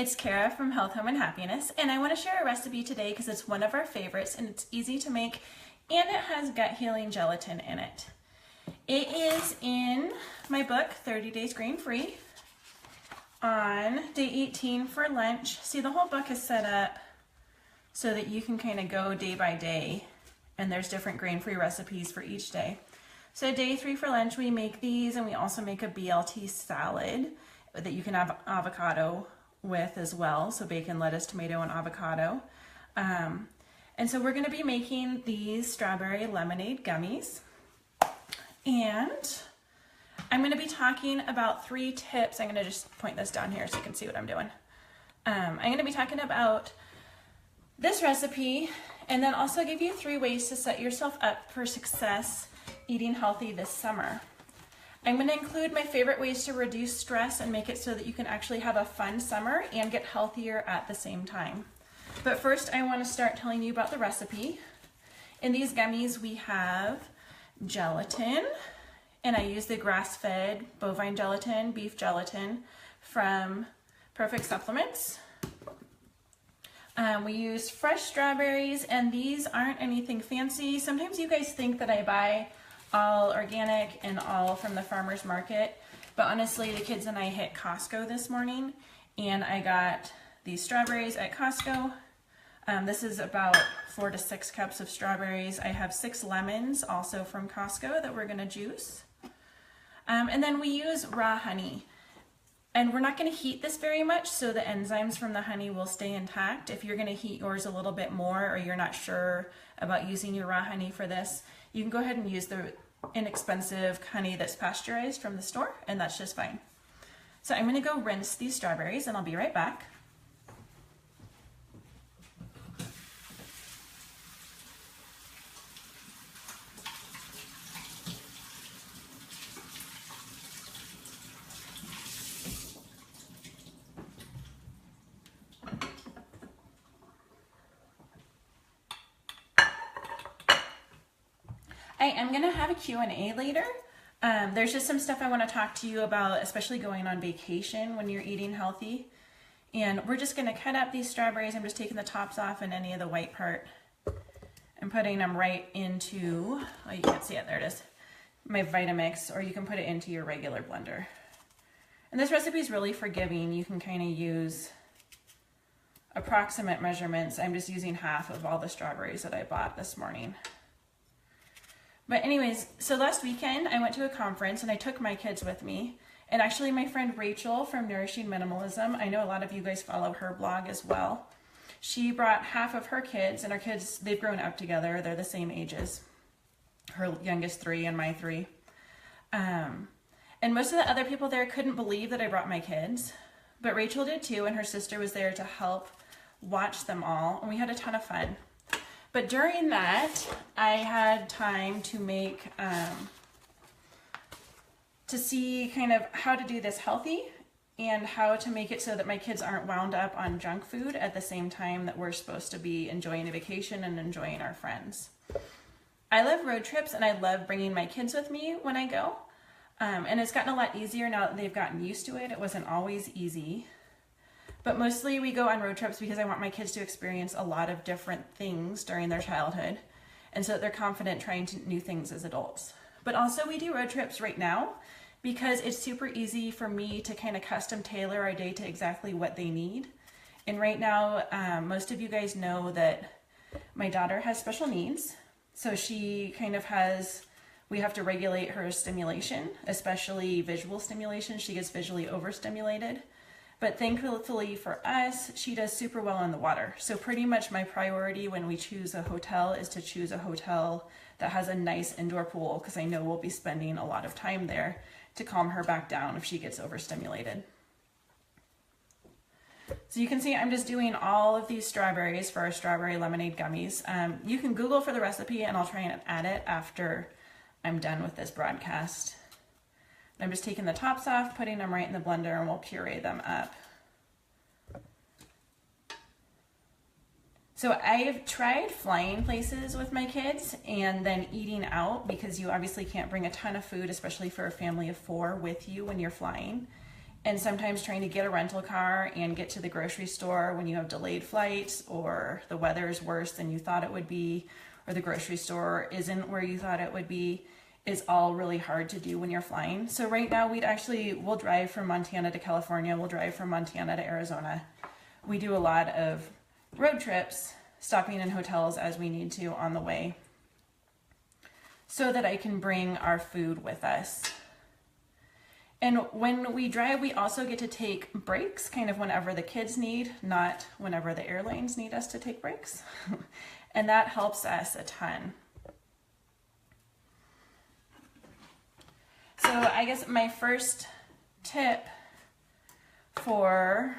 It's Kara from Health, Home, and Happiness, and I want to share a recipe today because it's one of our favorites and it's easy to make and it has gut healing gelatin in it. It is in my book, 30 Days Grain Free, on day 18 for lunch. See, the whole book is set up so that you can kind of go day by day and there's different grain-free recipes for each day. So day 3 for lunch, we make these, and we also make a BLT salad that you can have avocado with as well. So bacon, lettuce, tomato, and avocado. And so we're going to be making these strawberry lemonade gummies. And I'm going to be talking about 3 tips. I'm going to just point this down here so you can see what I'm doing. I'm going to be talking about this recipe and then also give you 3 ways to set yourself up for success eating healthy this summer. I'm going to include my favorite ways to reduce stress and make it so that you can actually have a fun summer and get healthier at the same time. But first, I want to start telling you about the recipe. In these gummies, we have gelatin, and I use the grass-fed bovine gelatin, beef gelatin from Perfect Supplements. We use fresh strawberries, and these aren't anything fancy. Sometimes you guys think that I buy all organic and all from the farmer's market, but honestly, the kids and I hit Costco this morning, and I got these strawberries at Costco. This is about 4 to 6 cups of strawberries. I have 6 lemons also from Costco that we're gonna juice. And then we use raw honey. And we're not gonna heat this very much, so the enzymes from the honey will stay intact. If you're gonna heat yours a little bit more, or you're not sure about using your raw honey for this, you can go ahead and use the inexpensive honey that's pasteurized from the store, and that's just fine. So I'm gonna go rinse these strawberries, and I'll be right back. I'm going to have a Q&A later. There's just some stuff I want to talk to you about, especially going on vacation when you're eating healthy. And we're just going to cut up these strawberries. I'm just taking the tops off and any of the white part and putting them right into, oh, you can't see it, there it is, my Vitamix, or you can put it into your regular blender. And this recipe is really forgiving. You can kind of use approximate measurements. I'm just using half of all the strawberries that I bought this morning. But anyways, so last weekend I went to a conference and I took my kids with me. And actually my friend Rachel from Nourishing Minimalism, I know a lot of you guys follow her blog as well. She brought half of her kids, and our kids, they've grown up together. They're the same ages. Her youngest 3 and my 3. And most of the other people there couldn't believe that I brought my kids. But Rachel did too, and her sister was there to help watch them all. And we had a ton of fun. But during that, I had time to make, to see kind of how to do this healthy and how to make it so that my kids aren't wound up on junk food at the same time that we're supposed to be enjoying a vacation and enjoying our friends. I love road trips, and I love bringing my kids with me when I go. And it's gotten a lot easier now that they've gotten used to it. It wasn't always easy. But mostly we go on road trips because I want my kids to experience a lot of different things during their childhood, and so that they're confident trying new things as adults. But also we do road trips right now because it's super easy for me to kind of custom tailor our day to exactly what they need. And right now, most of you guys know that my daughter has special needs. So she kind of has, we have to regulate her stimulation, especially visual stimulation. She gets visually overstimulated. But thankfully for us, she does super well in the water. So pretty much my priority when we choose a hotel is to choose a hotel that has a nice indoor pool, because I know we'll be spending a lot of time there to calm her back down if she gets overstimulated. So you can see I'm just doing all of these strawberries for our strawberry lemonade gummies. You can Google for the recipe, and I'll try and add it after I'm done with this broadcast. I'm just taking the tops off, putting them right in the blender, and we'll puree them up. So I've tried flying places with my kids and then eating out, because you obviously can't bring a ton of food, especially for a family of 4, with you when you're flying. And sometimes trying to get a rental car and get to the grocery store when you have delayed flights, or the weather is worse than you thought it would be, or the grocery store isn't where you thought it would be, is all really hard to do when you're flying. So right now we'll drive from Montana to California, we'll drive from Montana to Arizona. We do a lot of road trips, stopping in hotels as we need to on the way, so that I can bring our food with us. And when we drive, we also get to take breaks kind of whenever the kids need, not whenever the airlines need us to take breaks. And that helps us a ton. So I guess my first tip for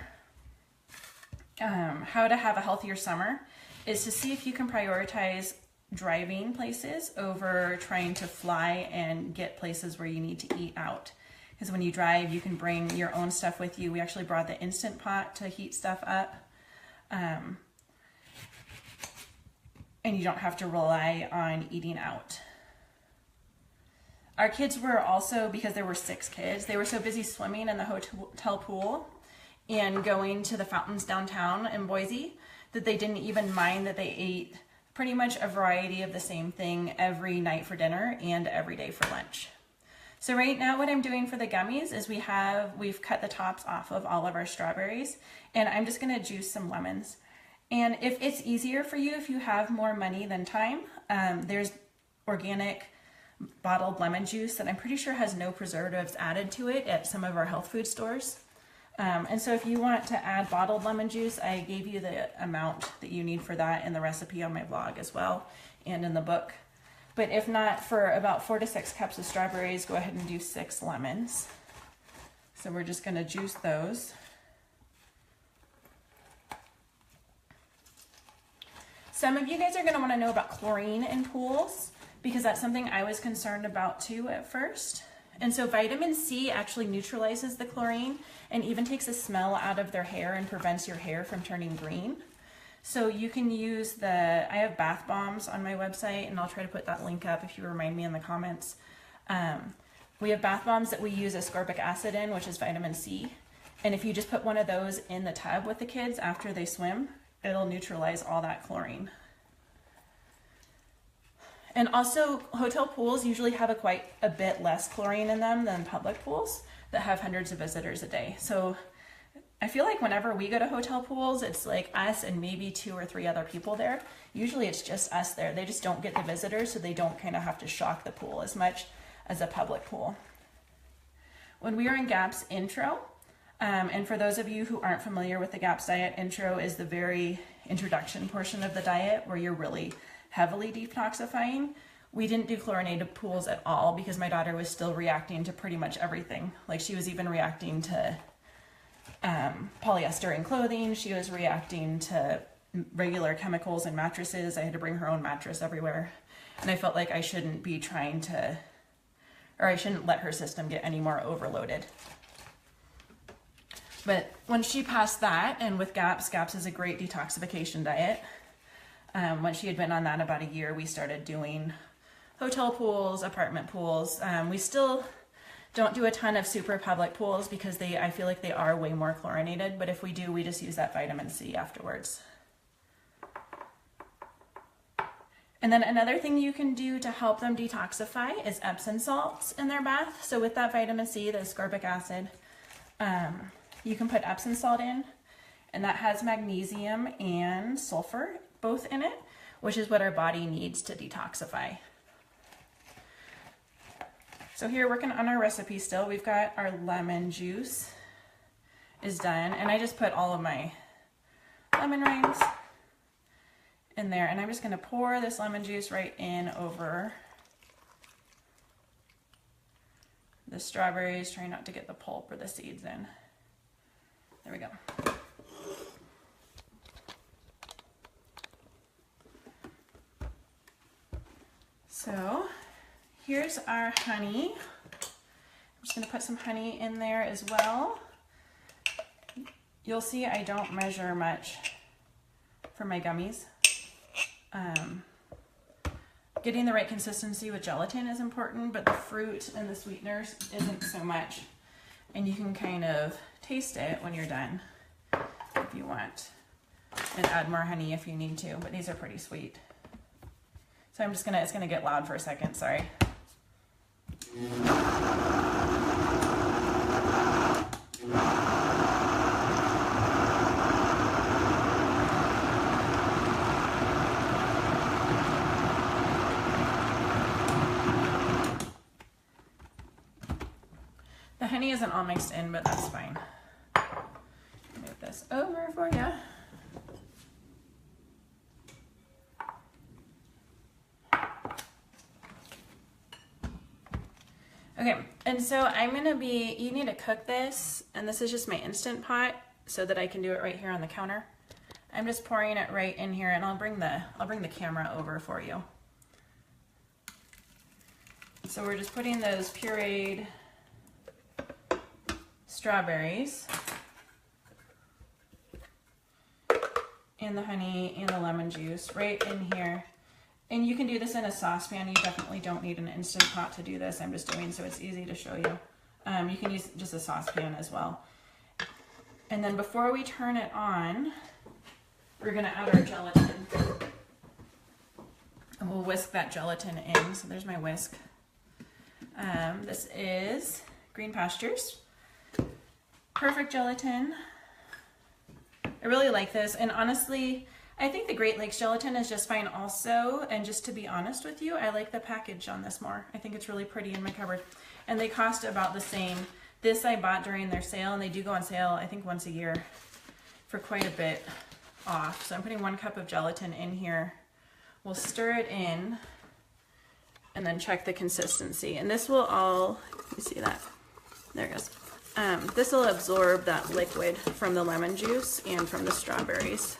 how to have a healthier summer is to see if you can prioritize driving places over trying to fly and get places where you need to eat out. Because when you drive, you can bring your own stuff with you. We actually brought the Instant Pot to heat stuff up. And you don't have to rely on eating out. Our kids were also, because there were 6 kids, they were so busy swimming in the hotel pool and going to the fountains downtown in Boise that they didn't even mind that they ate pretty much a variety of the same thing every night for dinner and every day for lunch. So right now what I'm doing for the gummies is we've cut the tops off of all of our strawberries, and I'm just gonna juice some lemons. And if it's easier for you, if you have more money than time, there's organic bottled lemon juice that I'm pretty sure has no preservatives added to it at some of our health food stores. And so if you want to add bottled lemon juice, I gave you the amount that you need for that in the recipe on my blog as well, and in the book. But if not, for about 4 to 6 cups of strawberries, go ahead and do 6 lemons. So we're just going to juice those. Some of you guys are going to want to know about chlorine in pools, because that's something I was concerned about too at first. And so vitamin C actually neutralizes the chlorine and even takes the smell out of their hair and prevents your hair from turning green. So you can use I have bath bombs on my website, and I'll try to put that link up if you remind me in the comments. We have bath bombs that we use ascorbic acid in, which is vitamin C. And if you just put one of those in the tub with the kids after they swim, it'll neutralize all that chlorine. And also, hotel pools usually have quite a bit less chlorine in them than public pools that have hundreds of visitors a day. So I feel like whenever we go to hotel pools, it's like us and maybe 2 or 3 other people there. Usually it's just us there. They just don't get the visitors, so they don't kind of have to shock the pool as much as a public pool. When we were in GAPS intro, and for those of you who aren't familiar with the GAPS diet, intro is the very introduction portion of the diet where you're really heavily detoxifying. We didn't do chlorinated pools at all because my daughter was still reacting to pretty much everything. Like, she was even reacting to polyester in clothing. She was reacting to regular chemicals in mattresses. I had to bring her own mattress everywhere. And I felt like I shouldn't be I shouldn't let her system get any more overloaded. But when she passed that, and with GAPS is a great detoxification diet. When she had been on that about a year, we started doing hotel pools, apartment pools. We still don't do a ton of super public pools because I feel like they are way more chlorinated, but if we do, we just use that vitamin C afterwards. And then another thing you can do to help them detoxify is Epsom salts in their bath. So with that vitamin C, the ascorbic acid, you can put Epsom salt in, and that has magnesium and sulfur both in it, which is what our body needs to detoxify. So here, working on our recipe still, we've got our lemon juice is done, and I just put all of my lemon rinds in there, and I'm just gonna pour this lemon juice right in over the strawberries, trying not to get the pulp or the seeds in. There we go. So here's our honey. I'm just going to put some honey in there as well. You'll see I don't measure much for my gummies. Getting the right consistency with gelatin is important, but the fruit and the sweeteners isn't so much. And you can kind of taste it when you're done if you want, and add more honey if you need to, but these are pretty sweet. So I'm just gonna, it's gonna get loud for a second, sorry. The honey isn't all mixed in, but that's fine. Move this over for you. Okay, and so you need to cook this, and this is just my Instant Pot so that I can do it right here on the counter. I'm just pouring it right in here, and I'll bring the camera over for you. So we're just putting those pureed strawberries and the honey and the lemon juice right in here. And you can do this in a saucepan. You definitely don't need an Instant Pot to do this. I'm just doing so it's easy to show you. You can use just a saucepan as well. And then before we turn it on, we're gonna add our gelatin. And we'll whisk that gelatin in. So there's my whisk. This is Green Pastures. Perfect gelatin. I really like this, and honestly, I think the Great Lakes gelatin is just fine also, and just to be honest with you, I like the package on this more. I think it's really pretty in my cupboard, and they cost about the same. This I bought during their sale, and they do go on sale, I think once a year, for quite a bit off. So I'm putting 1 cup of gelatin in here. We'll stir it in, and then check the consistency, and this will all, you see that? There it goes. This will absorb that liquid from the lemon juice and from the strawberries.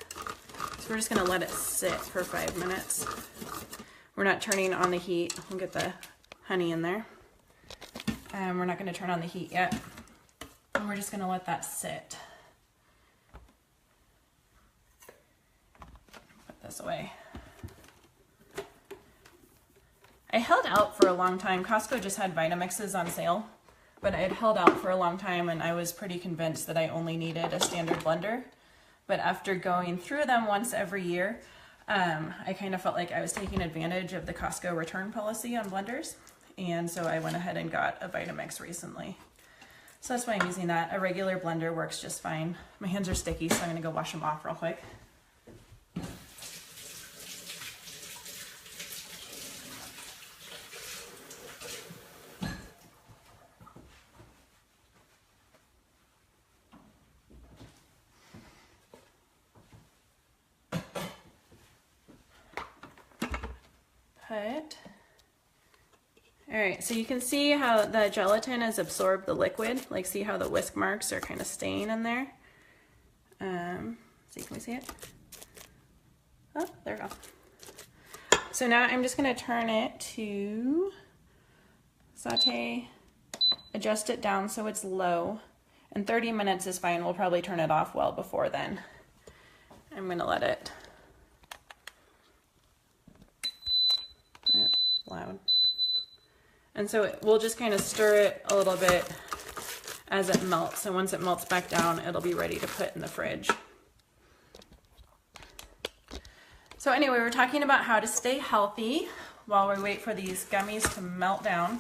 So we're just gonna let it sit for 5 minutes. We're not turning on the heat. We'll get the honey in there. We're not gonna turn on the heat yet. And we're just gonna let that sit. Put this away. I held out for a long time. Costco just had Vitamixes on sale, but I had held out for a long time, and I was pretty convinced that I only needed a standard blender. But after going through them once every year, I kind of felt like I was taking advantage of the Costco return policy on blenders. And so I went ahead and got a Vitamix recently. So that's why I'm using that. A regular blender works just fine. My hands are sticky, so I'm gonna go wash them off real quick. All right, so you can see how the gelatin has absorbed the liquid. Like, see how the whisk marks are kind of staying in there? See, can we see it? Oh, there we go. So now I'm just gonna turn it to saute, adjust it down so it's low, and 30 minutes is fine. We'll probably turn it off well before then. I'm gonna let it, loud. And so we'll just kind of stir it a little bit as it melts. And once it melts back down, it'll be ready to put in the fridge. So anyway, we're talking about how to stay healthy while we wait for these gummies to melt down.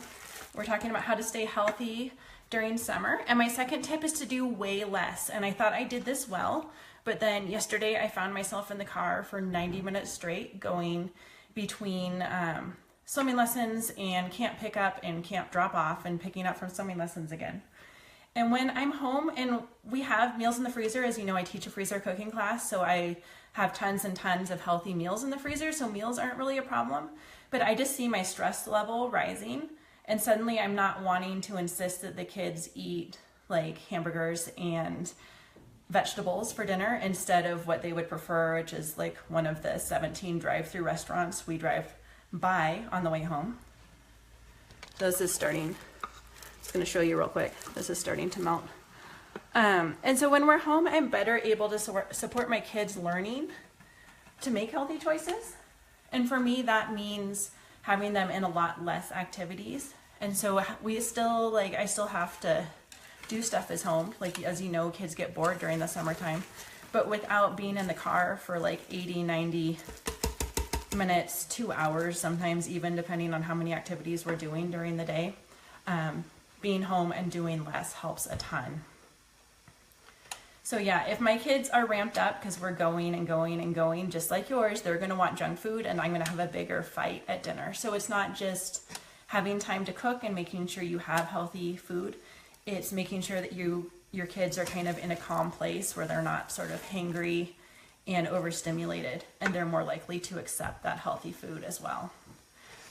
We're talking about how to stay healthy during summer. And my second tip is to do way less. And I thought I did this well, but then yesterday I found myself in the car for 90 minutes straight going between swimming lessons and camp pickup and camp drop off and picking up from swimming lessons again. And when I'm home and we have meals in the freezer, as you know, I teach a freezer cooking class, so I have tons and tons of healthy meals in the freezer, so meals aren't really a problem. But I just see my stress level rising, and suddenly I'm not wanting to insist that the kids eat like hamburgers and vegetables for dinner instead of what they would prefer, which is like one of the 17 drive-through restaurants we drive by on the way home. This is starting, just gonna show you real quick. This is starting to melt. And so when we're home, I'm better able to support my kids learning to make healthy choices. And for me, that means having them in a lot less activities. And so we still, I still have to do stuff at home. Like, as you know, kids get bored during the summertime, but without being in the car for like 80, 90 minutes, 2 hours, sometimes even depending on how many activities we're doing during the day, being home and doing less helps a ton. So yeah, if my kids are ramped up because we're going and going and going, just like yours, they're going to want junk food, and I'm going to have a bigger fight at dinner. So it's not just having time to cook and making sure you have healthy food. It's making sure that your kids are kind of in a calm place where they're not sort of hangry and overstimulated, and they're more likely to accept that healthy food as well.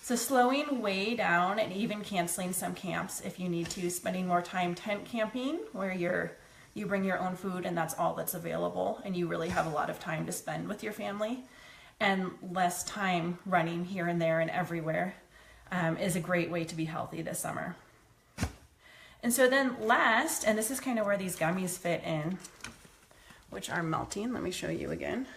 So slowing way down and even canceling some camps if you need to, spending more time tent camping where you bring your own food and that's all that's available, and you really have a lot of time to spend with your family, and less time running here and there and everywhere is a great way to be healthy this summer. And so then last, and this is kind of where these gummies fit in, which are melting. Let me show you again.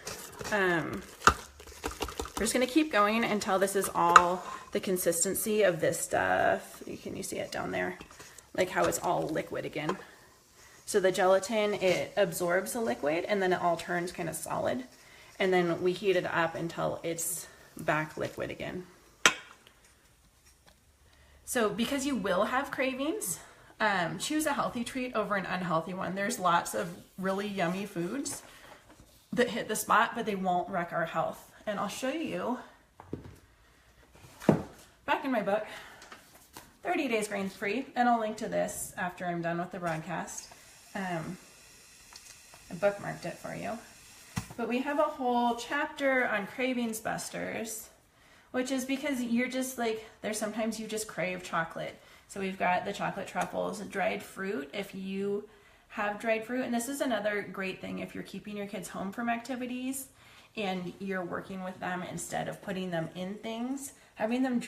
We're just gonna keep going until this is all the consistency of this stuff. Can you see it down there? Like how it's all liquid again. So the gelatin, it absorbs the liquid and then it all turns kind of solid. And then we heat it up until it's back liquid again. So because you will have cravings, choose a healthy treat over an unhealthy one. There's lots of really yummy foods that hit the spot, but they won't wreck our health. And I'll show you, back in my book, 30 Days Grain Free, and I'll link to this after I'm done with the broadcast. I bookmarked it for you. But we have a whole chapter on cravings busters, which is because you're just like, there's sometimes you just crave chocolate. So we've got the chocolate truffles, dried fruit, if you have dried fruit. And this is another great thing if you're keeping your kids home from activities and you're working with them instead of putting them in things. Having them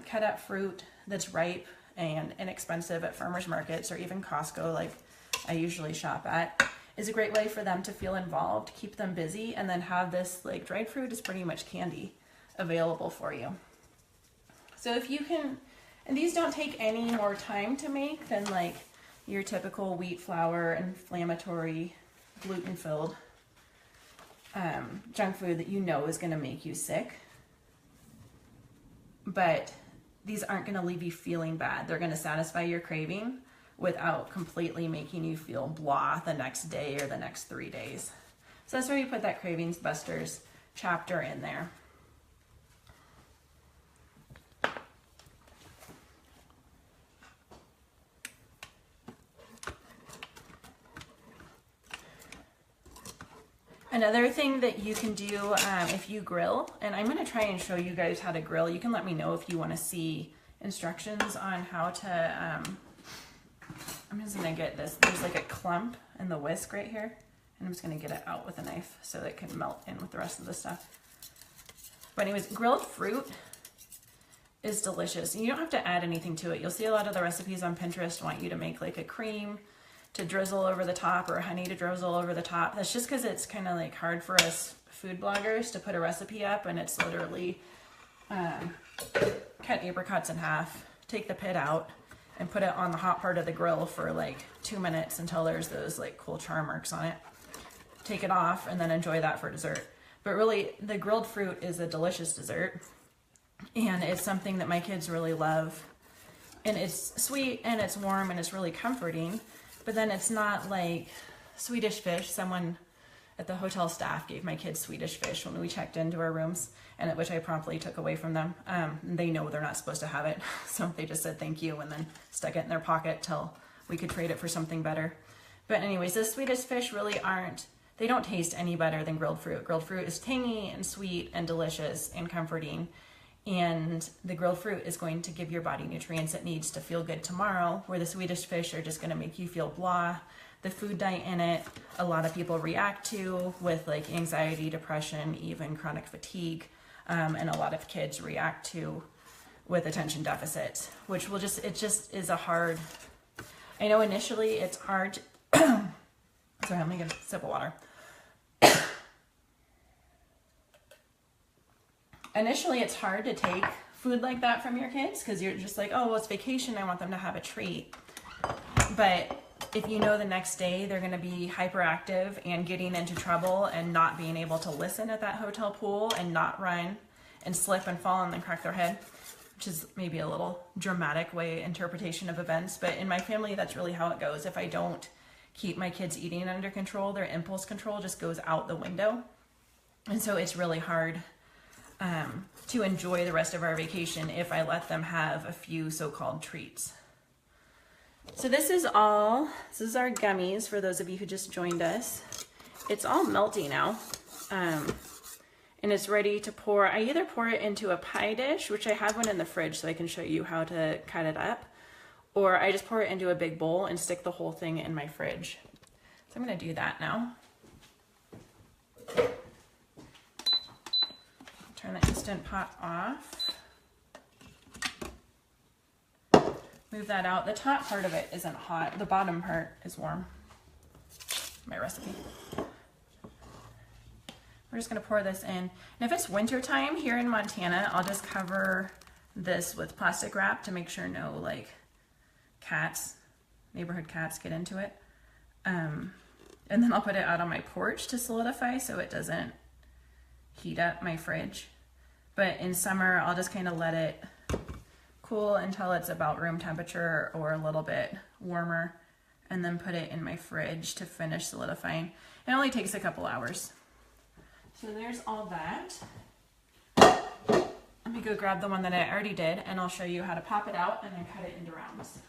cut up fruit that's ripe and inexpensive at farmers markets or even Costco, like I usually shop at, is a great way for them to feel involved, keep them busy, and then have this, like, dried fruit is pretty much candy available for you. So if you can, and these don't take any more time to make than like your typical wheat flour, inflammatory, gluten-filled junk food that you know is going to make you sick. But these aren't going to leave you feeling bad. They're going to satisfy your craving without completely making you feel blah the next day or the next 3 days. So that's where you put that Cravings Busters chapter in there. Another thing that you can do if you grill, and I'm going to try and show you guys how to grill. You can let me know if you want to see instructions on how to, I'm just going to get this, there's like a clump in the whisk right here, and I'm just going to get it out with a knife so that it can melt in with the rest of the stuff. But anyways, grilled fruit is delicious. You don't have to add anything to it. You'll see a lot of the recipes on Pinterest want you to make like a cream to drizzle over the top or honey to drizzle over the top. That's just because it's kind of like hard for us food bloggers to put a recipe up, and it's literally cut apricots in half, take the pit out, and put it on the hot part of the grill for like 2 minutes until there's those like cool char marks on it. Take it off and then enjoy that for dessert. But really, the grilled fruit is a delicious dessert, and it's something that my kids really love. And it's sweet and it's warm and it's really comforting. But then it's not like Swedish fish. Someone at the hotel staff gave my kids Swedish fish when we checked into our rooms, and which I promptly took away from them. They know they're not supposed to have it, so they just said thank you and then stuck it in their pocket till we could trade it for something better. But anyways, the Swedish fish really they don't taste any better than grilled fruit. Grilled fruit is tangy and sweet and delicious and comforting. And the grilled fruit is going to give your body nutrients it needs to feel good tomorrow, where the Swedish fish are just going to make you feel blah. The food dye in it, a lot of people react to with like anxiety, depression, even chronic fatigue, and a lot of kids react to with attention deficit, which it just is a hard, I know initially it's hard, sorry, let me get a sip of water. Initially, it's hard to take food like that from your kids because you're just like, oh, well, it's vacation. I want them to have a treat. But if you know the next day they're going to be hyperactive and getting into trouble and not being able to listen at that hotel pool and not run and slip and fall and then crack their head, which is maybe a little dramatic way interpretation of events, but in my family that's really how it goes. If I don't keep my kids eating under control, their impulse control just goes out the window. And so it's really hard to enjoy the rest of our vacation if I let them have a few so-called treats. So this is our gummies for those of you who just joined us. It's all melty now. And it's ready to pour. I either pour it into a pie dish, which I have one in the fridge so I can show you how to cut it up, or I just pour it into a big bowl and stick the whole thing in my fridge. So I'm gonna do that now. Turn the Instant Pot off. Move that out. The top part of it isn't hot. The bottom part is warm. My recipe. We're just gonna pour this in. And if it's winter time here in Montana, I'll just cover this with plastic wrap to make sure no like cats, neighborhood cats get into it. And then I'll put it out on my porch to solidify so it doesn't heat up my fridge. But in summer, I'll just kind of let it cool until it's about room temperature or a little bit warmer, and then put it in my fridge to finish solidifying. It only takes a couple hours. So there's all that. Let me go grab the one that I already did, and I'll show you how to pop it out and then cut it into rounds,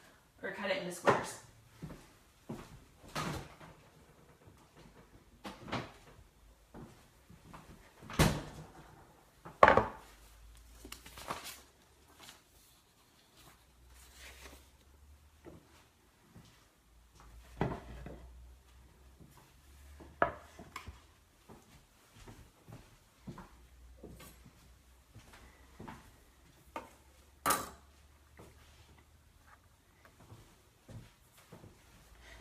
or cut it into squares.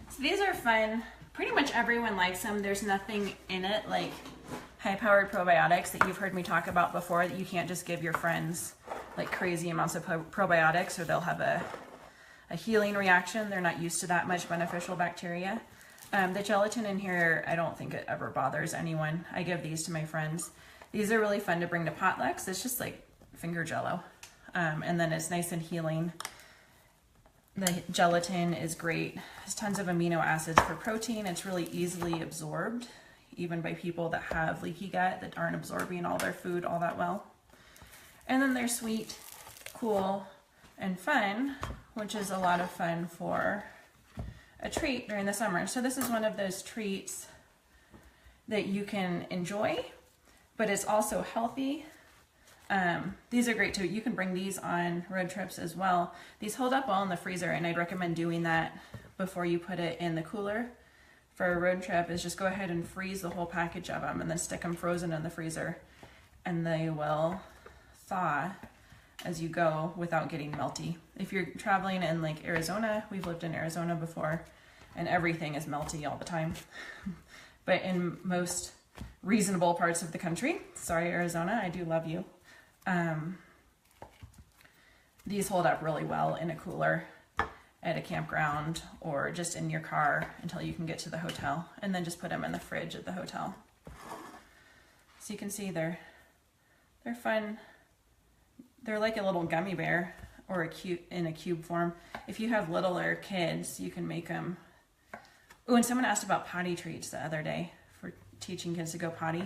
So these are fun. Pretty much everyone likes them. There's nothing in it like high-powered probiotics that you've heard me talk about before, that you can't just give your friends like crazy amounts of probiotics or they'll have a healing reaction. They're not used to that much beneficial bacteria. The gelatin in here, I don't think it ever bothers anyone. I give these to my friends. These are really fun to bring to potlucks. It's just like finger jello. And then it's nice and healing. The gelatin is great. There's tons of amino acids for protein. It's really easily absorbed, even by people that have leaky gut that aren't absorbing all their food all that well. And then they're sweet, cool, and fun, which is a lot of fun for a treat during the summer. So this is one of those treats that you can enjoy, but it's also healthy. These are great too. You can bring these on road trips as well. These hold up well in the freezer, and I'd recommend doing that before you put it in the cooler for a road trip. Is just go ahead and freeze the whole package of them and then stick them frozen in the freezer, and they will thaw as you go without getting melty. If you're traveling in like Arizona, we've lived in Arizona before, and everything is melty all the time. But in most reasonable parts of the country, sorry Arizona, I do love you. These hold up really well in a cooler at a campground or just in your car until you can get to the hotel, and then just put them in the fridge at the hotel. So you can see they're fun. They're like a little gummy bear, or in a cube form. If you have littler kids, you can make them. Oh, and someone asked about potty treats the other day for teaching kids to go potty,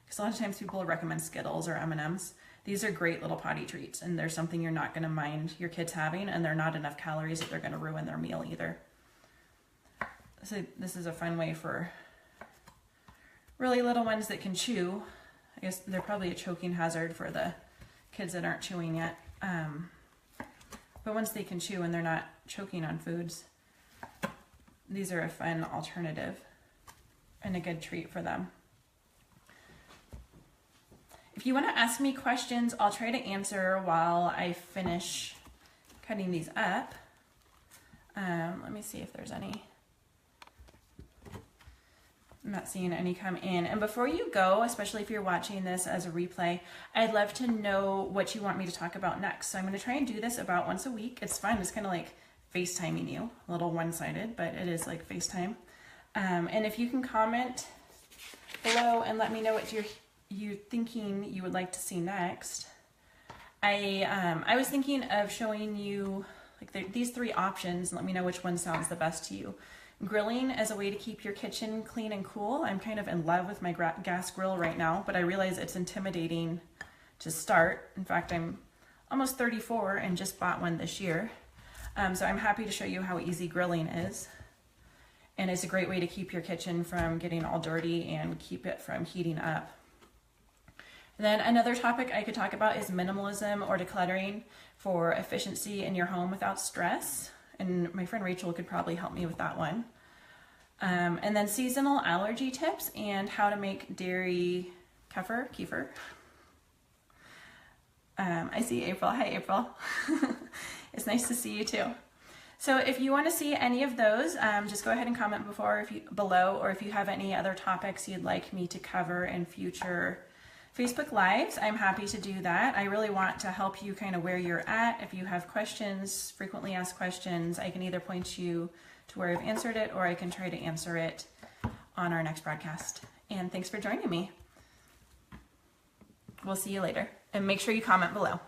because a lot of times people recommend Skittles or M&Ms. These are great little potty treats, and they're something you're not going to mind your kids having, and they're not enough calories that they're going to ruin their meal either. So this is a fun way for really little ones that can chew. I guess they're probably a choking hazard for the kids that aren't chewing yet. But once they can chew and they're not choking on foods, these are a fun alternative and a good treat for them. If you want to ask me questions, I'll try to answer while I finish cutting these up. Let me see if there's any. I'm not seeing any come in. And before you go, especially if you're watching this as a replay, I'd love to know what you want me to talk about next. So I'm going to try and do this about once a week. It's fun. It's kind of like FaceTiming you. A little one-sided, but it is like FaceTime. And if you can comment below and let me know what you're thinking you would like to see next. I was thinking of showing you like these 3 options and let me know which one sounds the best to you. Grilling as a way to keep your kitchen clean and cool. I'm kind of in love with my gas grill right now, but I realize it's intimidating to start. In fact, I'm almost 34 and just bought one this year. So I'm happy to show you how easy grilling is. And it's a great way to keep your kitchen from getting all dirty and keep it from heating up. And then another topic I could talk about is minimalism or decluttering for efficiency in your home without stress. And my friend Rachel could probably help me with that one. And then seasonal allergy tips and how to make dairy kefir. I see April. Hi, April. It's nice to see you too. So if you want to see any of those, just go ahead and comment below, or if you have any other topics you'd like me to cover in future Facebook Lives, I'm happy to do that. I really want to help you kind of where you're at. If you have questions, frequently asked questions, I can either point you to where I've answered it, or I can try to answer it on our next broadcast. And thanks for joining me. We'll see you later. And make sure you comment below.